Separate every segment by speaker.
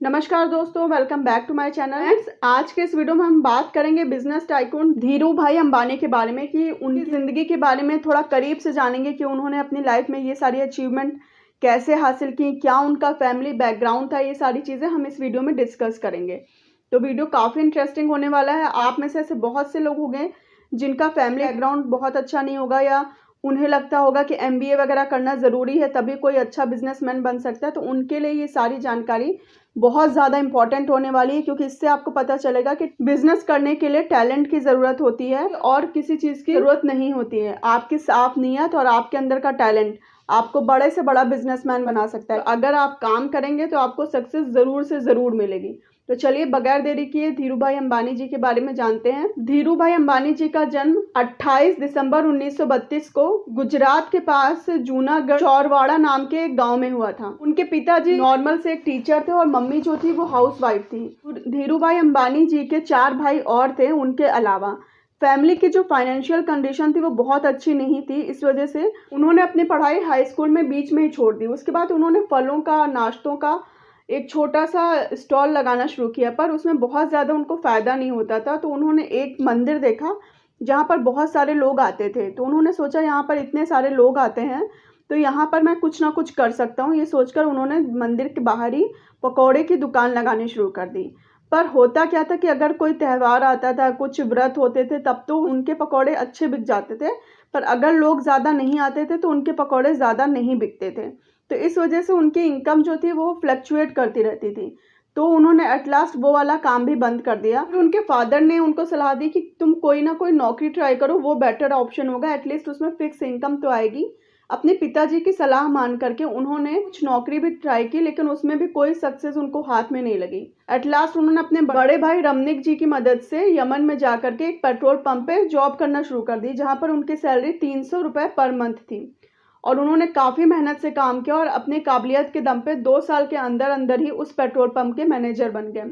Speaker 1: नमस्कार दोस्तों, welcome back to my channel. आज के इस वीडियो में हम बात करेंगे बिजनेस टाइकून धीरू भाई अंबानी के बारे में कि उनकी ज़िंदगी के बारे में थोड़ा करीब से जानेंगे कि उन्होंने अपनी लाइफ में ये सारी अचीवमेंट कैसे हासिल की, क्या उनका फैमिली बैकग्राउंड था। ये सारी चीज़ें हम इस वीडियो में डिस्कस करेंगे। तो वीडियो काफ़ी इंटरेस्टिंग होने वाला है। आप में से ऐसे बहुत से लोग होंगे जिनका फैमिली बैकग्राउंड बहुत अच्छा नहीं होगा या उन्हें लगता होगा कि MBA वगैरह करना ज़रूरी है तभी कोई अच्छा बिजनेसमैन बन सकता है। तो उनके लिए ये सारी जानकारी बहुत ज़्यादा इंपॉर्टेंट होने वाली है, क्योंकि इससे आपको पता चलेगा कि बिजनेस करने के लिए टैलेंट की ज़रूरत होती है और किसी चीज़ की ज़रूरत नहीं होती है। आपकी साफ नीयत और आपके अंदर का टैलेंट आपको बड़े से बड़ा बिजनेसमैन बना सकता है। अगर आप काम करेंगे तो आपको सक्सेस ज़रूर से ज़रूर मिलेगी। तो चलिए बगैर देरी किए धीरू भाई अंबानी जी के बारे में जानते हैं। धीरू भाई अंबानी जी का जन्म 28 दिसंबर 1932 को गुजरात के पास जूनागढ़ चौरवाड़ा नाम के एक गांव में हुआ था। उनके पिताजी नॉर्मल से एक टीचर थे और मम्मी जो थी वो हाउसवाइफ थी। धीरू भाई अंबानी जी के 4 भाई और थे। उनके अलावा फैमिली की जो फाइनेंशियल कंडीशन थी वो बहुत अच्छी नहीं थी। इस वजह से उन्होंने अपनी पढ़ाई हाई स्कूल में बीच में ही छोड़ दी। उसके बाद उन्होंने फलों का, नाश्तों का एक छोटा सा स्टॉल लगाना शुरू किया, पर उसमें बहुत ज़्यादा उनको फ़ायदा नहीं होता था। तो उन्होंने एक मंदिर देखा जहाँ पर बहुत सारे लोग आते थे। तो उन्होंने सोचा यहाँ पर इतने सारे लोग आते हैं तो यहाँ पर मैं कुछ ना कुछ कर सकता हूँ। ये सोचकर उन्होंने मंदिर के बाहर ही पकौड़े की दुकान लगानी शुरू कर दी। पर होता क्या था कि अगर कोई त्यौहार आता था, कुछ व्रत होते थे, तब तो उनके पकौड़े अच्छे बिक जाते थे। पर अगर लोग ज़्यादा नहीं आते थे तो उनके पकौड़े ज़्यादा नहीं बिकते थे। तो इस वजह से उनकी इनकम जो थी वो फ्लक्चुएट करती रहती थी। तो उन्होंने एट लास्ट वो वाला काम भी बंद कर दिया। फिर उनके फादर ने उनको सलाह दी कि तुम कोई ना कोई नौकरी ट्राई करो, वो बेटर ऑप्शन होगा, एटलीस्ट उसमें फिक्स इनकम तो आएगी। अपने पिताजी की सलाह मान करके उन्होंने कुछ नौकरी भी ट्राई की, लेकिन उसमें भी कोई सक्सेस उनको हाथ में नहीं लगी। एट लास्ट उन्होंने अपने बड़े भाई रमनिक जी की मदद से यमन में जा करके एक पेट्रोल पंप पे जॉब करना शुरू कर दी, जहाँ पर उनकी सैलरी 300 रुपये पर मंथ थी। और उन्होंने काफ़ी मेहनत से काम किया और अपनी काबिलियत के दम पे 2 साल के अंदर अंदर ही उस पेट्रोल पंप के मैनेजर बन गए।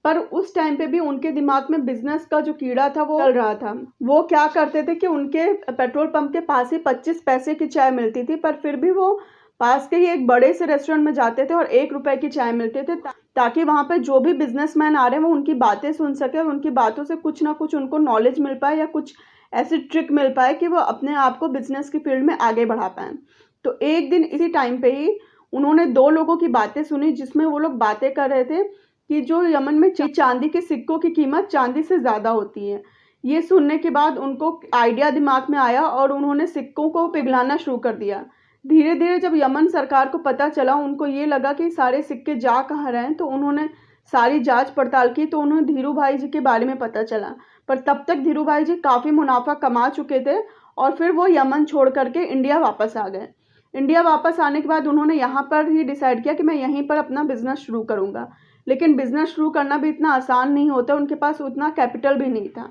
Speaker 1: पर उस टाइम पे भी उनके दिमाग में बिजनेस का जो कीड़ा था वो चल रहा था। वो क्या करते थे कि उनके पेट्रोल पंप के पास ही 25 पैसे की चाय मिलती थी, पर फिर भी वो पास के ही एक बड़े से रेस्टोरेंट में जाते थे और 1 रुपए की चाय मिलते थे, ताकि वहाँ पे जो भी बिजनेसमैन आ रहे हैं वो उनकी बातें सुन सके और उनकी बातों से कुछ ना कुछ उनको नॉलेज मिल पाए या कुछ ऐसी ट्रिक मिल पाए कि वो अपने आप को बिजनेस की फील्ड में आगे बढ़ा पाएँ। तो एक दिन इसी टाइम पे ही उन्होंने 2 लोगों की बातें सुनी, जिसमें वो लोग बातें कर रहे थे कि जो यमन में चांदी के सिक्कों की कीमत चांदी से ज़्यादा होती है। ये सुनने के बाद उनको आइडिया दिमाग में आया और उन्होंने सिक्कों को पिघलाना शुरू कर दिया। धीरे धीरे जब यमन सरकार को पता चला, उनको ये लगा कि सारे सिक्के जा कहाँ रहे हैं, तो उन्होंने सारी जांच पड़ताल की। तो उन्हें धीरू भाई जी के बारे में पता चला, पर तब तक धीरू भाई जी काफ़ी मुनाफा कमा चुके थे और फिर वो यमन छोड़ करके इंडिया वापस आ गए। इंडिया वापस आने के बाद उन्होंने यहाँ पर ही डिसाइड किया कि मैं यहीं पर अपना बिजनेस शुरू करूँगा। लेकिन बिजनेस शुरू करना भी इतना आसान नहीं होता, उनके पास उतना कैपिटल भी नहीं था।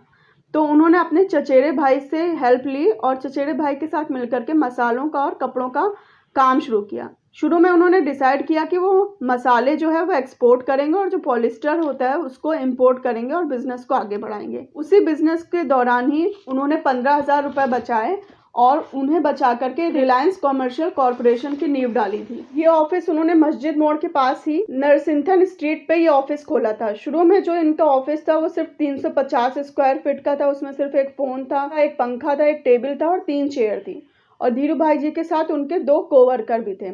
Speaker 1: तो उन्होंने अपने चचेरे भाई से हेल्प ली और चचेरे भाई के साथ मिलकर के मसालों का और कपड़ों का काम शुरू किया। शुरू में उन्होंने डिसाइड किया कि वो मसाले जो है वो एक्सपोर्ट करेंगे और जो पॉलिस्टर होता है उसको इंपोर्ट करेंगे और बिजनेस को आगे बढ़ाएंगे। उसी बिजनेस के दौरान ही उन्होंने 15,000 रुपये बचाए और उन्हें बचा करके रिलायंस कॉमर्शियल कॉरपोरेशन की नींव डाली थी। ये ऑफिस उन्होंने मस्जिद मोड़ के पास ही नरसिंथन स्ट्रीट पे ये ऑफिस खोला था। शुरू में जो इनका ऑफिस था वो सिर्फ 350 स्क्वायर फीट का था। उसमें सिर्फ एक फ़ोन था, एक पंखा था, एक टेबल था और 3 चेयर थी। और धीरू भाई जी के साथ उनके 2 कोवर्कर भी थे।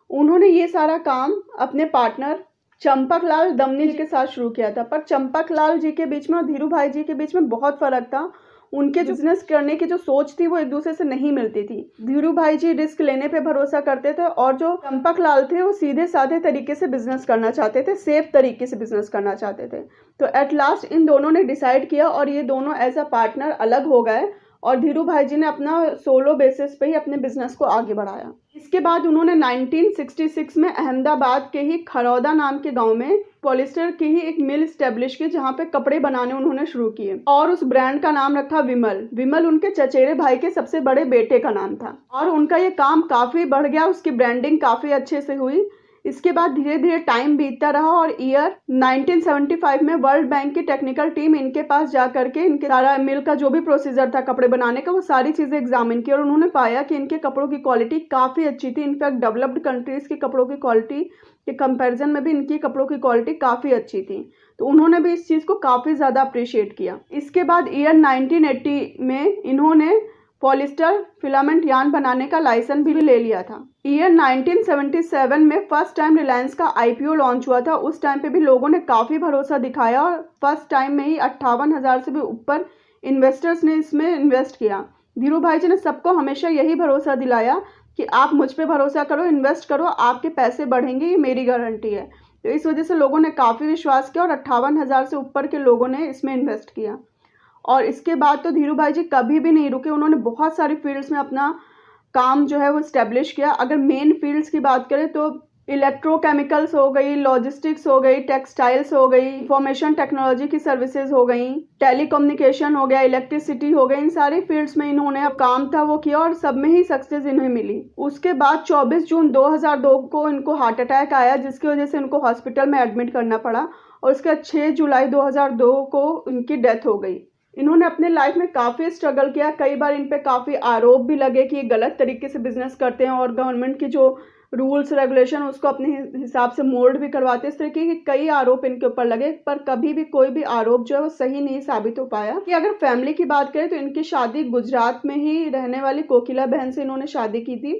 Speaker 1: उन्होंने ये सारा काम अपने पार्टनर चंपक लाल दमनी जी के साथ शुरू किया था। पर चंपक लाल जी के बीच में और धीरू भाई जी के बीच में बहुत फ़र्क था। उनके जो बिजनेस करने की जो सोच थी वो एक दूसरे से नहीं मिलती थी। धीरू भाई जी रिस्क लेने पे भरोसा करते थे और जो चंपक लाल थे वो सीधे साधे तरीके से बिजनेस करना चाहते थे, सेफ तरीके से बिजनेस करना चाहते थे। तो एट लास्ट इन दोनों ने डिसाइड किया और ये दोनों एज अ पार्टनर अलग हो गए और धीरू भाई जी ने अपना सोलो बेसिस पे ही अपने बिजनेस को आगे बढ़ाया। इसके बाद उन्होंने 1966 में अहमदाबाद के ही खरौदा नाम के गांव में पॉलिस्टर की ही एक मिल स्टेब्लिश की, जहां पे कपड़े बनाने उन्होंने शुरू किए और उस ब्रांड का नाम रखा विमल। विमल उनके चचेरे भाई के सबसे बड़े बेटे का नाम था और उनका ये काम काफ़ी बढ़ गया, उसकी ब्रांडिंग काफ़ी अच्छे से हुई। इसके बाद धीरे धीरे टाइम बीतता रहा और ईयर 1975 में वर्ल्ड बैंक की टेक्निकल टीम इनके पास जा करके इनके सारा मिल का जो भी प्रोसीजर था कपड़े बनाने का वो सारी चीज़ें एग्जामिन की और उन्होंने पाया कि इनके कपड़ों की क्वालिटी काफ़ी अच्छी थी। इनफैक्ट डेवलप्ड कंट्रीज़ के कपड़ों की क्वालिटी के कंपैरिजन में भी इनकी कपड़ों की क्वालिटी काफ़ी अच्छी थी। तो उन्होंने भी इस चीज़ को काफ़ी ज़्यादा अप्रिशिएट किया। इसके बाद ईयर 1980 में इन्होंने पॉलिस्टर फिलामेंट यार्न बनाने का लाइसेंस भी ले लिया था। ईयर 1977 में फर्स्ट टाइम रिलायंस का IPO लॉन्च हुआ था। उस टाइम पे भी लोगों ने काफ़ी भरोसा दिखाया और फर्स्ट टाइम में ही 58,000 से भी ऊपर इन्वेस्टर्स ने इसमें इन्वेस्ट किया। धीरू भाई जी ने सबको हमेशा यही भरोसा दिलाया कि आप मुझ पे भरोसा करो, इन्वेस्ट करो, आपके पैसे बढ़ेंगे, ये मेरी गारंटी है। तो इस वजह से लोगों ने काफ़ी विश्वास किया और 58,000 से ऊपर के लोगों ने इसमें इन्वेस्ट किया। और इसके बाद तो धीरू भाई जी कभी भी नहीं रुके, उन्होंने बहुत सारी फील्ड्स में अपना काम जो है वो इस्टेब्लिश किया। अगर मेन फील्ड्स की बात करें तो इलेक्ट्रोकेमिकल्स हो गई, लॉजिस्टिक्स हो गई, टेक्सटाइल्स हो गई, इंफॉर्मेशन टेक्नोलॉजी की सर्विसेज हो गई, टेलीकम्युनिकेशन हो गया, इलेक्ट्रिसिटी हो गई, इन सारी फील्ड्स में इन्होंने अब काम था वो किया और सब में ही सक्सेस इन्हें मिली। उसके बाद 24 जून 2002 को इनको हार्ट अटैक आया, जिसकी वजह से इनको हॉस्पिटल में एडमिट करना पड़ा और उसके बाद 6 जुलाई 2002 को इनकी डेथ हो गई। इन्होंने अपने लाइफ में काफ़ी स्ट्रगल किया, कई बार इन पे काफ़ी आरोप भी लगे कि ये गलत तरीके से बिजनेस करते हैं और गवर्नमेंट की जो रूल्स रेगुलेशन उसको अपने हिसाब से मोल्ड भी करवाते हैं। इस तरीके के कई आरोप इनके ऊपर लगे, पर कभी भी कोई भी आरोप जो है वो सही नहीं साबित हो पाया। कि अगर फैमिली की बात करें तो इनकी शादी गुजरात में ही रहने वाली कोकिला बहन से इन्होंने शादी की थी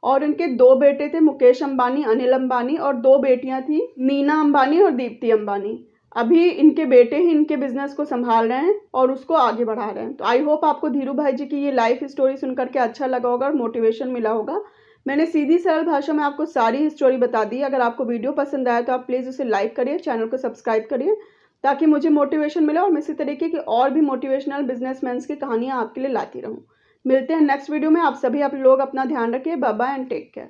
Speaker 1: और इनके 2 बेटे थे, मुकेश अंबानी, अनिल अंबानी, और 2 बेटियां थी, नीना अंबानी और दीप्ति अंबानी। अभी इनके बेटे ही इनके बिजनेस को संभाल रहे हैं और उसको आगे बढ़ा रहे हैं। तो आई होप आपको धीरू भाई जी की ये लाइफ स्टोरी सुनकर के अच्छा लगा होगा और मोटिवेशन मिला होगा। मैंने सीधी सरल भाषा में आपको सारी स्टोरी बता दी। अगर आपको वीडियो पसंद आया तो आप प्लीज़ उसे लाइक करिए, चैनल को सब्सक्राइब करिए ताकि मुझे मोटिवेशन मिले और मैं इसी तरीके की और भी मोटिवेशनल बिजनेसमैन की कहानियाँ आपके लिए लाती रहूँ। मिलते हैं नेक्स्ट वीडियो में। आप सभी लोग अपना ध्यान रखिए। Bye bye and take care.